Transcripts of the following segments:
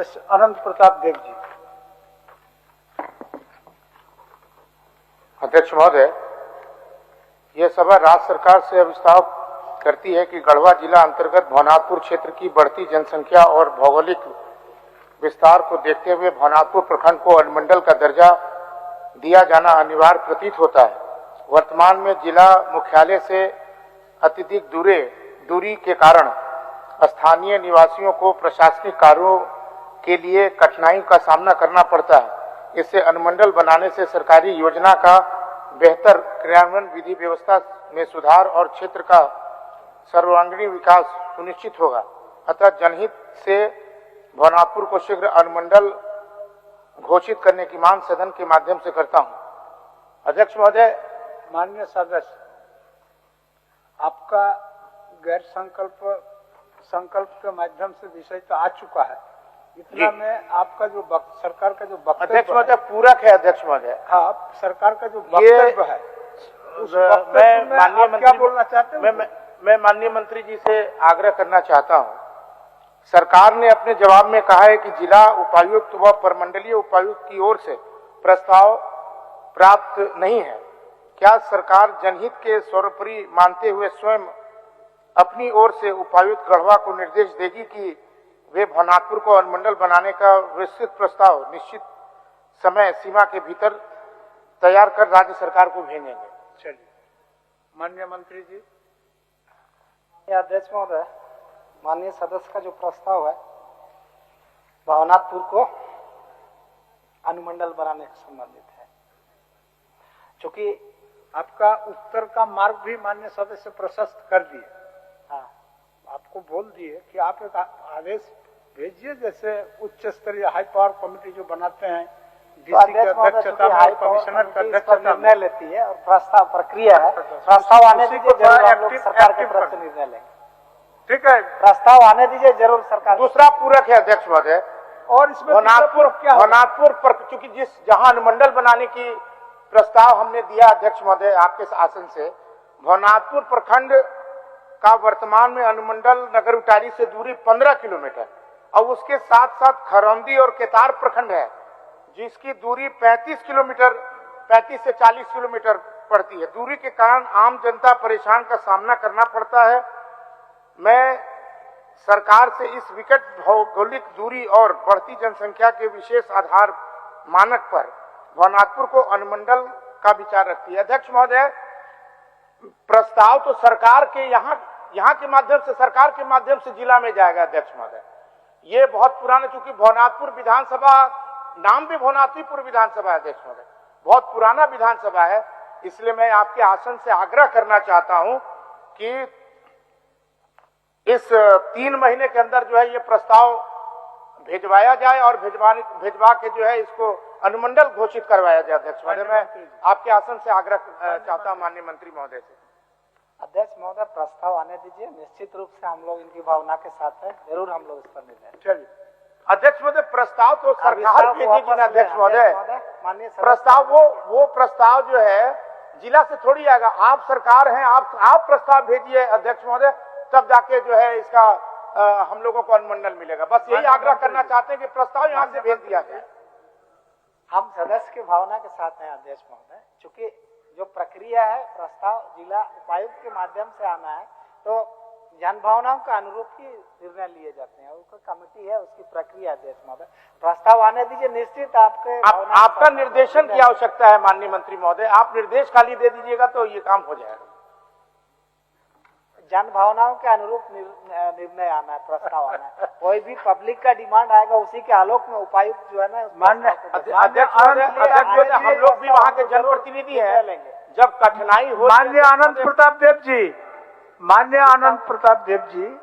अनंत प्रताप देव जी। अध्यक्ष महोदय, यह सभा राज्य सरकार से अभिस्ताव करती है कि गढ़वा जिला अंतर्गत भवनाथपुर क्षेत्र की बढ़ती जनसंख्या और भौगोलिक विस्तार को देखते हुए भवनाथपुर प्रखंड को अनुमंडल का दर्जा दिया जाना अनिवार्य प्रतीत होता है। वर्तमान में जिला मुख्यालय से अत्यधिक दूरी के कारण स्थानीय निवासियों को प्रशासनिक कार्यों के लिए कठिनाई का सामना करना पड़ता है। इससे अनुमंडल बनाने से सरकारी योजना का बेहतर क्रियान्वयन, विधि व्यवस्था में सुधार और क्षेत्र का सर्वांगीण विकास सुनिश्चित होगा। अतः जनहित से भवनाथपुर को शीघ्र अनुमंडल घोषित करने की मांग सदन के माध्यम से करता हूं। अध्यक्ष महोदय, माननीय सदस्य, आपका गैर संकल्प के माध्यम से विषय तो आ चुका है। इतना में आपका जो सरकार का जो वक्तव्य, अध्यक्ष महोदय पूरक है। अध्यक्ष महोदय, हाँ, सरकार का जो वक्तव्य है उस मैं माननीय मंत्री क्या बोलना चाहते हैं? मैं माननीय मंत्री जी से आग्रह करना चाहता हूं। सरकार ने अपने जवाब में कहा है कि जिला उपायुक्त व प्रमंडलीय उपायुक्त की ओर से प्रस्ताव प्राप्त नहीं है। क्या सरकार जनहित के सर्वोपरि मानते हुए स्वयं अपनी ओर से उपायुक्त गढ़वा को निर्देश देगी कि वे भवनाथपुर को अनुमंडल बनाने का विस्तृत प्रस्ताव निश्चित समय सीमा के भीतर तैयार कर राज्य सरकार को भेजेंगे? चलिए, माननीय मंत्री जी। अध्यक्ष महोदय, माननीय सदस्य का जो प्रस्ताव है भवनाथपुर को अनुमंडल बनाने से संबंधित है। चूंकि आपका उत्तर का मार्ग भी माननीय सदस्य प्रशस्त कर दिए, हाँ, आपको बोल दिए कि आप एक आदेश भेजिए, जैसे उच्च स्तरीय हाई पावर कमेटी जो बनाते हैं, डीसी के अध्यक्षता में, कमिश्नर का अध्यक्षता निर्णय लेती है और प्रस्ताव प्रक्रिया है। प्रस्ताव आने दीजिए, जरूर हम लोग सरकार के तरफ से निर्णय लेंगे। ठीक है, प्रस्ताव आने दीजिए, जरूर सरकार। दूसरा पूरक है अध्यक्ष महोदय, और इसमें भवनाथपुर पर चूंकि जहां अनुमंडल बनाने की प्रस्ताव हमने दिया अध्यक्ष महोदय आपके आसन से, भवनाथपुर प्रखंड का वर्तमान में अनुमंडल नगर उटारी से दूरी 15 किलोमीटर और उसके साथ साथ खरौंदी और केतार प्रखंड है जिसकी दूरी 35 किलोमीटर 35 से 40 किलोमीटर पड़ती है। दूरी के कारण आम जनता परेशान का सामना करना पड़ता है। मैं सरकार से इस विकट भौगोलिक दूरी और बढ़ती जनसंख्या के विशेष आधार मानक पर भवनाथपुर को अनुमंडल का विचार रखती है। अध्यक्ष महोदय, प्रस्ताव तो सरकार के यहाँ के माध्यम से, सरकार के माध्यम से जिला में जाएगा। अध्यक्ष महोदय, ये बहुत पुराना, चूंकि भवनाथपुर विधानसभा नाम भी भवनाथपुर विधानसभा है अध्यक्ष महोदय, बहुत पुराना विधानसभा है। इसलिए मैं आपके आसन से आग्रह करना चाहता हूं कि इस 3 महीने के अंदर जो है ये प्रस्ताव भेजवाया जाए और भेजवा के जो है इसको अनुमंडल घोषित करवाया जाए। अध्यक्ष महोदय, मैं आपके आसन से आग्रह चाहता हूं माननीय मंत्री महोदय से। अध्यक्ष महोदय, प्रस्ताव आने दीजिए, निश्चित रूप से हम लोग इनकी भावना के साथ है, जरूर हम लोग इस पर निर्णय। चलिए अध्यक्ष महोदय, प्रस्ताव तो सरकार भेजेगी ना अध्यक्ष महोदय। माननीय प्रस्ताव वो प्रस्ताव जो है जिला से थोड़ी आएगा। आप सरकार हैं, आप प्रस्ताव भेजिए अध्यक्ष महोदय, तब जाके जो है इसका हम लोगों को अनुमंडल मिलेगा। बस यही आग्रह करना चाहते हैं कि प्रस्ताव यहाँ से भेज दिया जाए। हम सदस्य की भावना के साथ हैं अध्यक्ष महोदय। चूंकि जो प्रक्रिया है, प्रस्ताव जिला उपायुक्त के माध्यम से आना है, तो जनभावनाओं के अनुरूप ही निर्णय लिए जाते हैं। उसका कमेटी है, उसकी प्रक्रिया। अध्यक्ष महोदय, प्रस्ताव आने दीजिए, निश्चित आपका निर्देशन की आवश्यकता है माननीय मंत्री महोदय। आप निर्देश खाली दे दीजिएगा तो ये काम हो जाएगा। जन भावनाओं के अनुरूप निर्णय आना है, प्रस्ताव आना है। कोई भी पब्लिक का डिमांड आएगा, उसी के आलोक में उपायुक्त जो है ना, मान्य अध्यक्ष हम लोग भी वहाँ के जनप्रतिनिधि हैं। जब कठिनाई हो, माननीय आनंद प्रताप देव जी, माननीय आनंद प्रताप देव जी,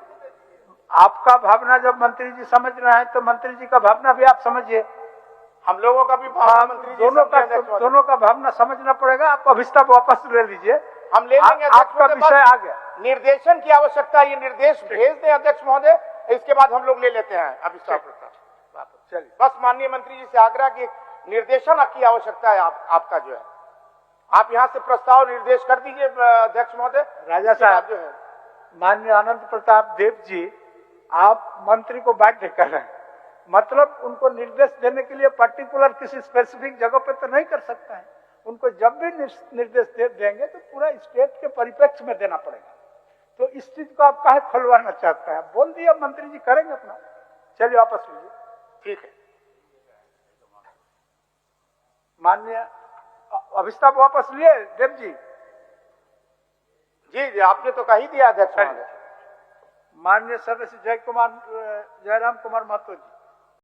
आपका भावना जब मंत्री जी समझ रहे हैं तो मंत्री जी का भावना भी आप समझिए। हम लोगों का भी भावना मंत्री जी दोनों का भावना समझना पड़ेगा। आप अभिस्ताव वापस ले लीजिए, हम ले लेंगे। आपका विषय आ गया। निर्देशन की आवश्यकता, ये निर्देश भेज दें अध्यक्ष महोदय, इसके बाद हम लोग ले लेते हैं अभिस्ताव प्रस्ताव। चलिए, बस माननीय मंत्री जी से आग्रह की निर्देशन की आवश्यकता है आपका जो है, आप यहाँ से प्रस्ताव निर्देश कर दीजिए अध्यक्ष महोदय। राजा साहब जो है, माननीय आनंद प्रताप देव जी, आप मंत्री को बाध्य कर रहे हैं। मतलब उनको निर्देश देने के लिए पर्टिकुलर किसी स्पेसिफिक जगह पे तो नहीं कर सकते हैं। उनको जब भी निर्देश देंगे तो पूरा स्टेट के परिप्रेक्ष्य में देना पड़ेगा। तो इस चीज को आप काहे खुलवाना चाहते हैं? बोल दिया मंत्री जी करेंगे अपना, चलिए वापस लीजिए। ठीक है, माननीय अभिस्ताप वापस लिए देव जी। जी आपने तो कही दिया अध्यक्ष महोदय। माननीय सदस्य जयराम कुमार महतो जी।